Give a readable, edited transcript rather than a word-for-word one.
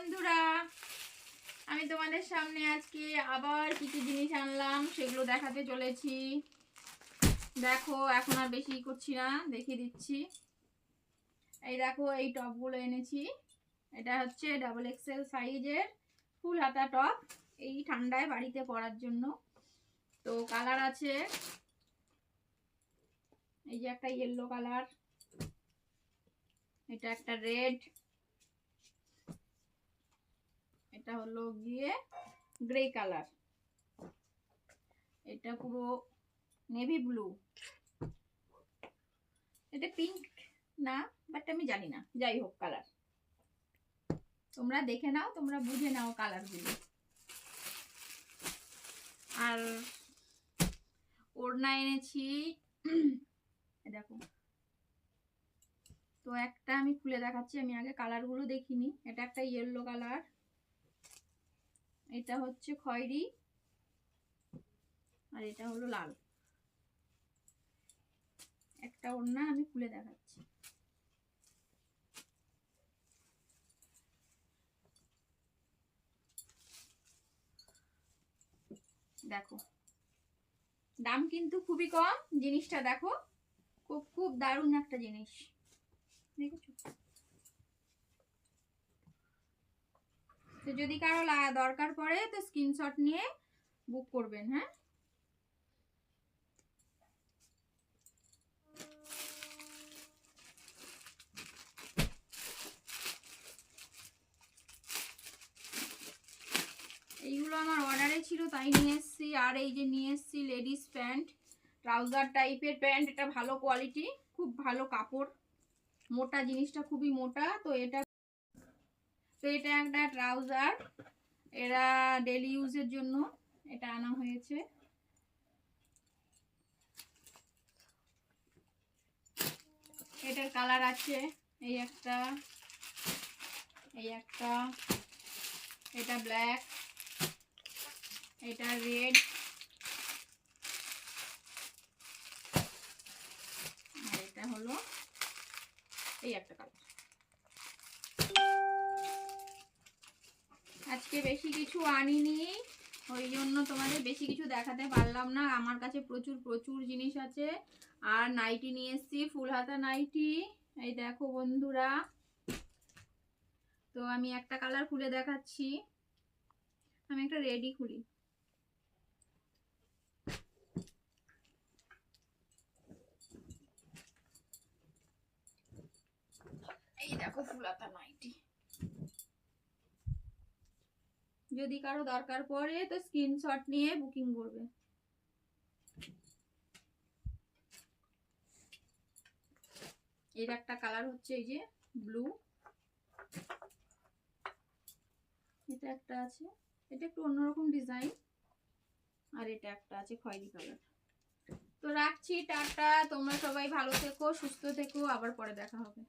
বন্ধুরা, আমি তোমাদের সামনে আজকে আবার কি কি জিনিস আনলাম সেগুলো দেখাতে চলেছি। দেখো, এখন আর বেশি করছি না, দেখিয়ে দিচ্ছি। এই দেখো, এই টপগুলো এনেছি। এটা হচ্ছে ডাবল এক্সেল সাইজের ফুল হাতা টপ, এই ঠান্ডায় বাড়িতে পরার জন্য। তো কালার আছে, এই যে একটা ইয়েলো কালার, এটা একটা রেড, এটা হলো গিয়ে গ্রে কালার, এটা পুরো নেভি ব্লু, এটা পিঙ্ক না, বাট আমি জানি না, যাই হোক কালার তোমরা দেখে নাও, তোমরা বুঝে নাও কালারগুলো। আর ওড়না এনেছি, দেখো। তো একটা আমি খুলে দেখাচ্ছি, আমি আগে কালারগুলো দেখিনি। এটা একটা ইয়েলো কালার, এটা হচ্ছে খয়েরি, আর এটা হলো লাল। একটা ওড়না আমি খুলে দেখাচ্ছি। দেখো, দাম কিন্তু খুবই কম, জিনিসটা দেখো, খুব খুব দারুণ একটা জিনিস, দেখেছো? তো যদি কারো দরকার পড়ে তো স্ক্রিনশট নিয়ে বুক করবেন। হ্যাঁ, এইগুলো আমার অর্ডারে ছিল, তাই নিয়ে এসেছি। আর এই যে নিয়ে এসেছি লেডিস প্যান্ট, ট্রাউজার টাইপের প্যান্ট, এটা ভালো কোয়ালিটি, খুব ভালো কাপড়, মোটা, জিনিসটা খুবই মোটা। তো এটা একটা ট্রাউজার, এরা ডেলি ইউজের জন্য এটা আনা হয়েছে। এটার কালার আছে এই একটা, এই একটা, এটা ব্ল্যাক, এটা রেড, আর এটা হলো এই একটা কালার। আজকে বেশি কিছু আনিনি, ওই জন্য তোমাদের বেশি কিছু দেখাতে পারলাম না। আমার কাছে প্রচুর প্রচুর জিনিস আছে। আর নাইটি নিয়ে এসেছি, ফুল হাতা নাইটি, এই দেখো বন্ধুরা। তো আমি একটা কালার খুলে দেখাচ্ছি, আমি একটা রেডি খুলি। এই দেখো ফুল হাতা নাইটি, যদি কারো দরকার পড়ে তো স্ক্রিনশট নিয়ে বুকিং করবে। এর একটা কালার হচ্ছে এই যে ব্লু, এটা একটা আছে, এটা একটু অন্যরকম ডিজাইন, আর এটা একটা আছে খয়েরি কালার। তো রাখছি, টাটা, তোমরা সবাই ভালো থেকো, সুস্থ থেকো, আবার পরে দেখা হবে।